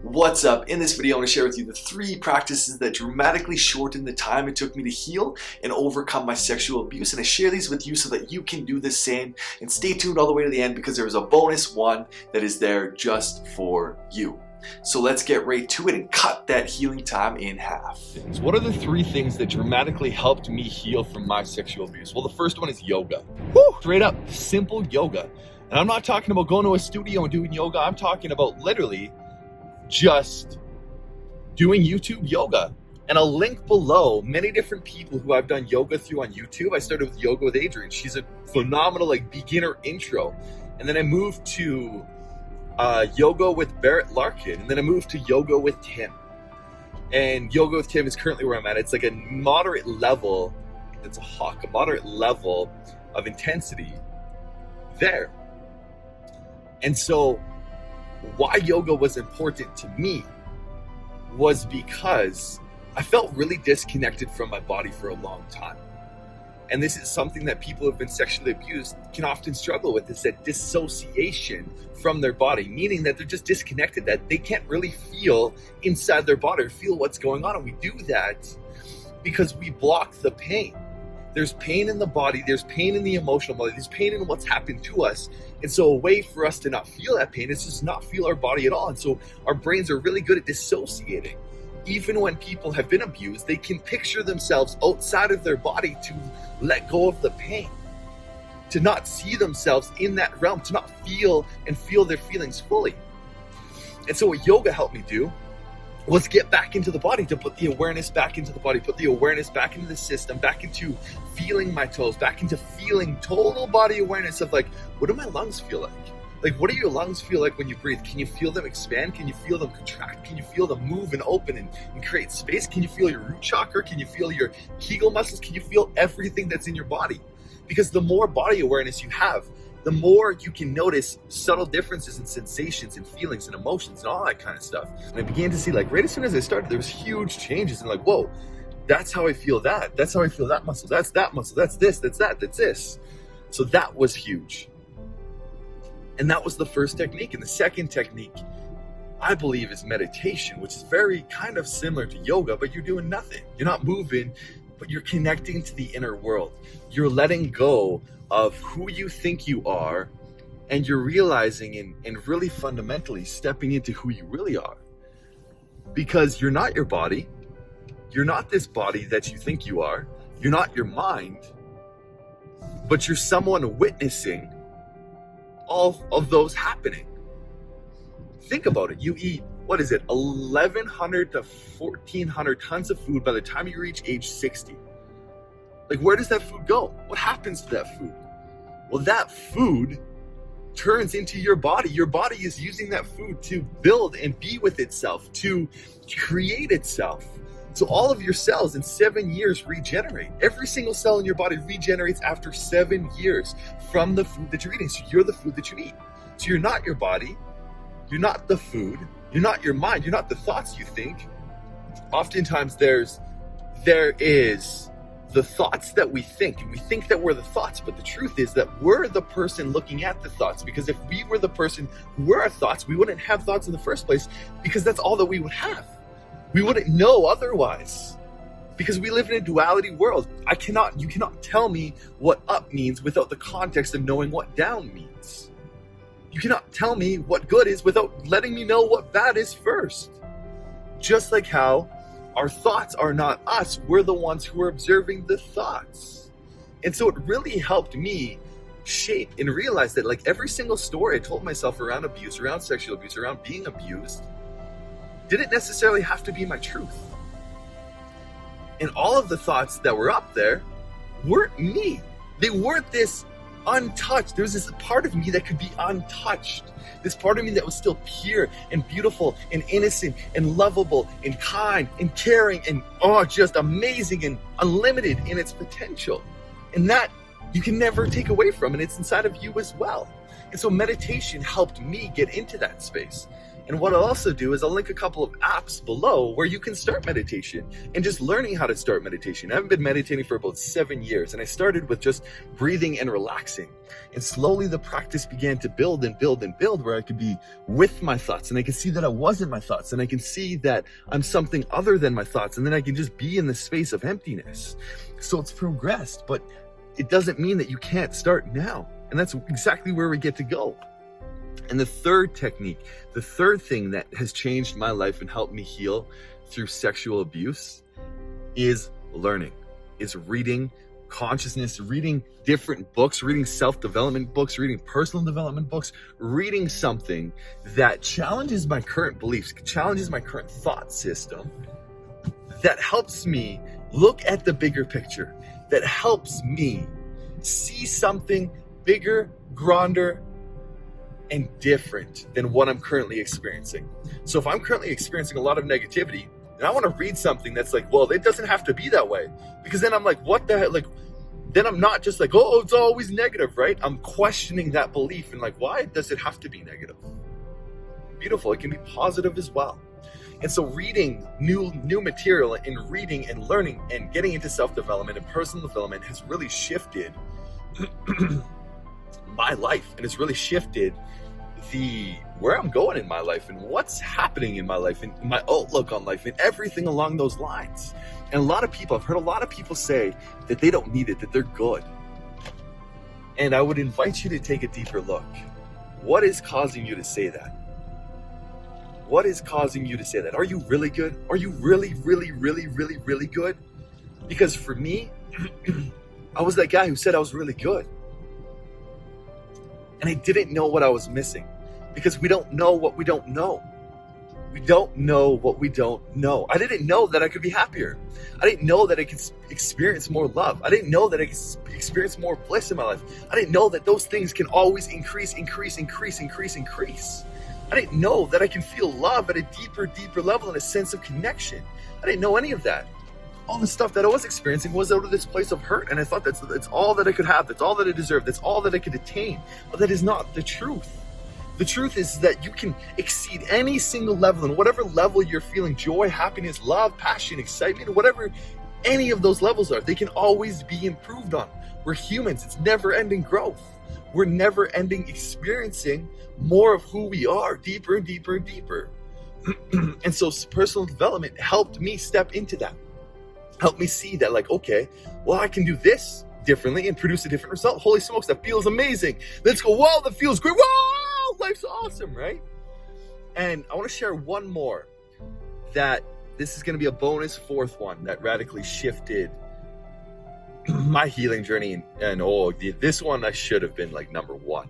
What's up? In this video, I want to share with you the 3 practices that dramatically shorten the time it took me to heal and overcome my sexual abuse. And I share these with you so that you can do the same. And stay tuned all the way to the end because there's a bonus one that is there just for you. So let's get right to it and cut that healing time in half. What are the 3 things that dramatically helped me heal from my sexual abuse? Well, the first one is yoga. Woo! Straight up, simple yoga. And I'm not talking about going to a studio and doing yoga. I'm talking about literally just doing YouTube yoga. And I'll link below many different people who I've done yoga through on YouTube. I started with yoga with Adrienne. She's a phenomenal beginner intro. And then I moved to yoga with Barrett Larkin. And then I moved to yoga with Tim. And yoga with Tim is currently where I'm at. It's like a moderate level. It's a moderate level of intensity there. And so why yoga was important to me was because I felt really disconnected from my body for a long time. And this is something that people who have been sexually abused can often struggle with, is that dissociation from their body, meaning that they're just disconnected, that they can't really feel inside their body or feel what's going on. And we do that because we block the pain. There's pain in the body, there's pain in the emotional body, there's pain in what's happened to us. And so a way for us to not feel that pain is just not feel our body at all. And so our brains are really good at dissociating. Even when people have been abused, they can picture themselves outside of their body to let go of the pain, to not see themselves in that realm, to not feel their feelings fully. And so what yoga helped me do was get back into the body, to put the awareness back into the body, put the awareness back into the system, back into feeling my toes, back into feeling total body awareness of like, what do my lungs feel like? Like, what do your lungs feel like when you breathe? Can you feel them expand? Can you feel them contract? Can you feel them move and open and create space? Can you feel your root chakra? Can you feel your Kegel muscles? Can you feel everything that's in your body? Because the more body awareness you have, the more you can notice subtle differences in sensations and feelings and emotions and all that kind of stuff. And I began to see, like, right as soon as I started, there was huge changes and like, whoa, that's how I feel that. That's how I feel that muscle. That's that muscle. That's this, that's that, that's this. So that was huge. And that was the first technique. And the second technique, I believe, is meditation, which is very kind of similar to yoga, but you're doing nothing. You're not moving, but you're connecting to the inner world. You're letting go of who you think you are, and you're realizing and really fundamentally stepping into who you really are. Because you're not your body. You're not this body that you think you are. You're not your mind, but you're someone witnessing all of those happening. Think about it. You eat, 1,100 to 1,400 tons of food by the time you reach age 60. Like, where does that food go? What happens to that food? Well, that food turns into your body. Your body is using that food to build and be with itself, to create itself. So all of your cells in 7 years regenerate. Every single cell in your body regenerates after 7 years from the food that you're eating. So you're the food that you eat. So you're not your body. You're not the food. You're not your mind. You're not the thoughts you think. Oftentimes there is the thoughts that we think, and we think that we're the thoughts, but the truth is that we're the person looking at the thoughts. Because if we were the person who were our thoughts, we wouldn't have thoughts in the first place, because that's all that we would have. We wouldn't know otherwise, because we live in a duality world. You cannot tell me what up means without the context of knowing what down means. You cannot tell me what good is without letting me know what bad is first. Just like how our thoughts are not us, we're the ones who are observing the thoughts. And so it really helped me shape and realize that, like, every single story I told myself around abuse, around sexual abuse, around being abused, didn't necessarily have to be my truth. And all of the thoughts that were up there weren't me. They weren't this untouched. There was this part of me that could be untouched. This part of me that was still pure and beautiful and innocent and lovable and kind and caring and just amazing and unlimited in its potential. And that you can never take away from, and it's inside of you as well. And so meditation helped me get into that space. And what I'll also do is I'll link a couple of apps below where you can start meditation and just learning how to start meditation. I've been meditating for about 7 years, and I started with just breathing and relaxing. And slowly the practice began to build and build and build, where I could be with my thoughts, and I could see that I wasn't my thoughts, and I can see that I'm something other than my thoughts, and then I can just be in the space of emptiness. So it's progressed, but it doesn't mean that you can't start now. And that's exactly where we get to go. And the third technique, the third thing that has changed my life and helped me heal through sexual abuse is learning, is reading consciousness, reading different books, reading self-development books, reading personal development books, reading something that challenges my current beliefs, challenges my current thought system, that helps me look at the bigger picture, that helps me see something bigger, grander, and different than what I'm currently experiencing. So if I'm currently experiencing a lot of negativity, and I want to read something that's like, well, it doesn't have to be that way. Because then I'm like, what the heck? Like, then I'm not just like, oh, it's always negative, right? I'm questioning that belief and like, why does it have to be negative? Beautiful. It can be positive as well. And so reading new material and reading and learning and getting into self-development and personal development has really shifted my life, and it's really shifted where I'm going in my life and what's happening in my life and my outlook on life and everything along those lines. And I've heard a lot of people say that they don't need it, that they're good. And I would invite you to take a deeper look. What is causing you to say that? What is causing you to say that? Are you really good? Are you really, really, really, really, really good? Because for me, I was that guy who said I was really good. And I didn't know what I was missing, because we don't know what we don't know. We don't know what we don't know. I didn't know that I could be happier. I didn't know that I could experience more love. I didn't know that I could experience more bliss in my life. I didn't know that those things can always increase. I didn't know that I can feel love at a deeper level and a sense of connection. I didn't know any of that. All the stuff that I was experiencing was out of this place of hurt, and I thought that's all that I could have, that's all that I deserved, that's all that I could attain. But that is not the truth. The truth is that you can exceed any single level, and whatever level you're feeling joy, happiness, love, passion, excitement, whatever any of those levels are, they can always be improved on. We're humans. It's never-ending growth. We're never-ending experiencing more of who we are, deeper and deeper and deeper. And so personal development helped me step into that. Help me see that, like, okay, well, I can do this differently and produce a different result. Holy smokes, that feels amazing. Let's go, wow, that feels great. Wow, life's awesome, right? And I want to share one more, that this is going to be a bonus fourth one that radically shifted my healing journey. And this one I should have been like number one,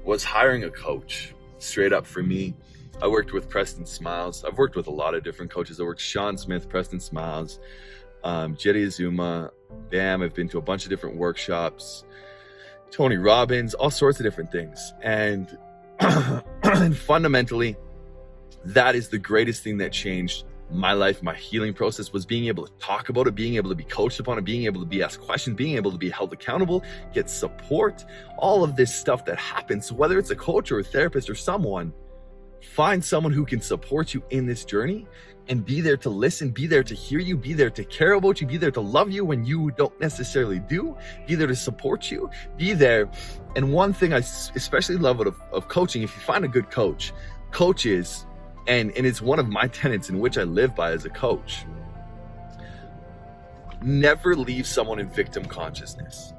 was hiring a coach. Straight up for me, I worked with Preston Smiles. I've worked with a lot of different coaches. I worked with Sean Smith, Preston Smiles, Jetty Azuma, Bam. I've been to a bunch of different workshops, Tony Robbins, all sorts of different things. And, and fundamentally, that is the greatest thing that changed my life, my healing process, was being able to talk about it, being able to be coached upon it, being able to be asked questions, being able to be held accountable, get support, all of this stuff that happens. So whether it's a coach or a therapist or someone, find someone who can support you in this journey and be there to listen, be there to hear you, be there to care about you, be there to love you when you don't necessarily do, be there to support you, be there. And one thing I especially love of coaching, if you find a good coach, coaches, and it's one of my tenets in which I live by as a coach, never leave someone in victim consciousness.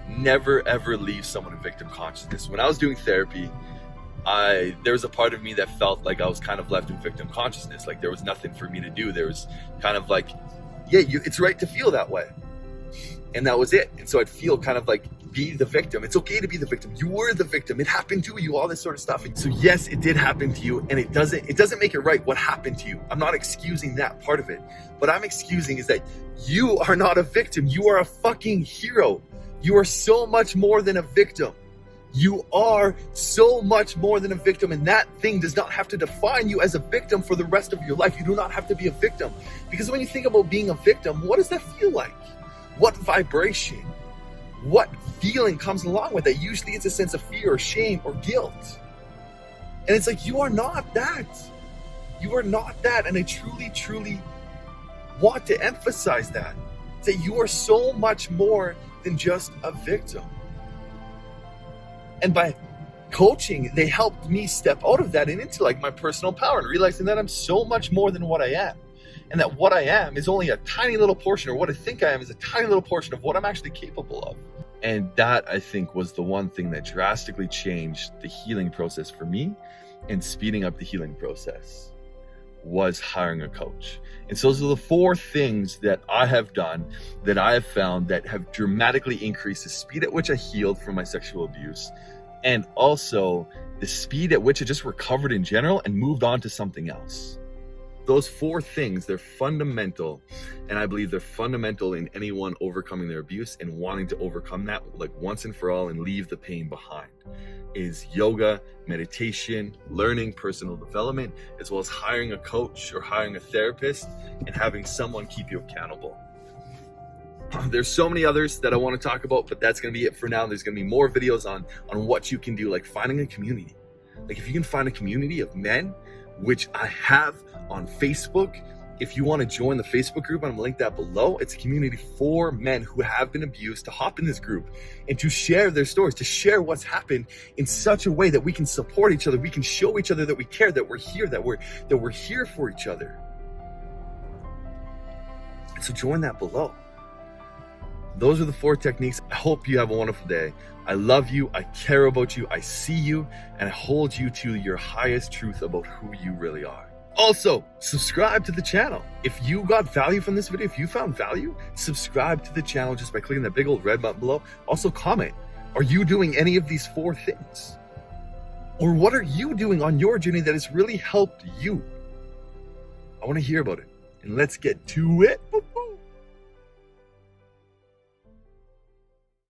Never, ever leave someone in victim consciousness. When I was doing therapy, there was a part of me that felt like I was kind of left in victim consciousness. Like there was nothing for me to do. There was kind of like, yeah, it's right to feel that way. And that was it. And so I'd feel kind of like, be the victim. It's okay to be the victim. You were the victim. It happened to you, all this sort of stuff. And so yes, it did happen to you, and it doesn't make it right what happened to you. I'm not excusing that part of it. What I'm excusing is that you are not a victim. You are a fucking hero. You are so much more than a victim. You are so much more than a victim, and that thing does not have to define you as a victim for the rest of your life. You do not have to be a victim. Because when you think about being a victim, what does that feel like? What vibration? What feeling comes along with that? Usually it's a sense of fear or shame or guilt. And it's like, you are not that. You are not that. And I truly, truly want to emphasize that you are so much more than just a victim. And by coaching, they helped me step out of that and into like my personal power and realizing that I'm so much more than what I am. And that what I am is only a tiny little portion, or what I think I am is a tiny little portion of what I'm actually capable of. And that, I think, was the one thing that drastically changed the healing process for me, and speeding up the healing process was hiring a coach. And so those are the 4 things that I have done, that I have found that have dramatically increased the speed at which I healed from my sexual abuse, and also the speed at which I just recovered in general and moved on to something else. Those 4 things, they're fundamental, and I believe they're fundamental in anyone overcoming their abuse and wanting to overcome that like once and for all and leave the pain behind, is yoga, meditation, learning, personal development, as well as hiring a coach or hiring a therapist and having someone keep you accountable. There's so many others that I want to talk about, but that's going to be it for now. There's going to be more videos on what you can do, like finding a community. Like if you can find a community of men, which I have on Facebook. If you want to join the Facebook group, I'm going to link that below. It's a community for men who have been abused to hop in this group and to share their stories, to share what's happened in such a way that we can support each other. We can show each other that we care, that we're here, that we're here for each other. So join that below. Those are the 4 techniques. I hope you have a wonderful day. I love you. I care about you. I see you, and I hold you to your highest truth about who you really are. Also, subscribe to the channel. If you got value from this video, if you found value, subscribe to the channel just by clicking that big old red button below. Also comment, are you doing any of these 4 things? Or what are you doing on your journey that has really helped you? I want to hear about it. And let's get to it. Boop.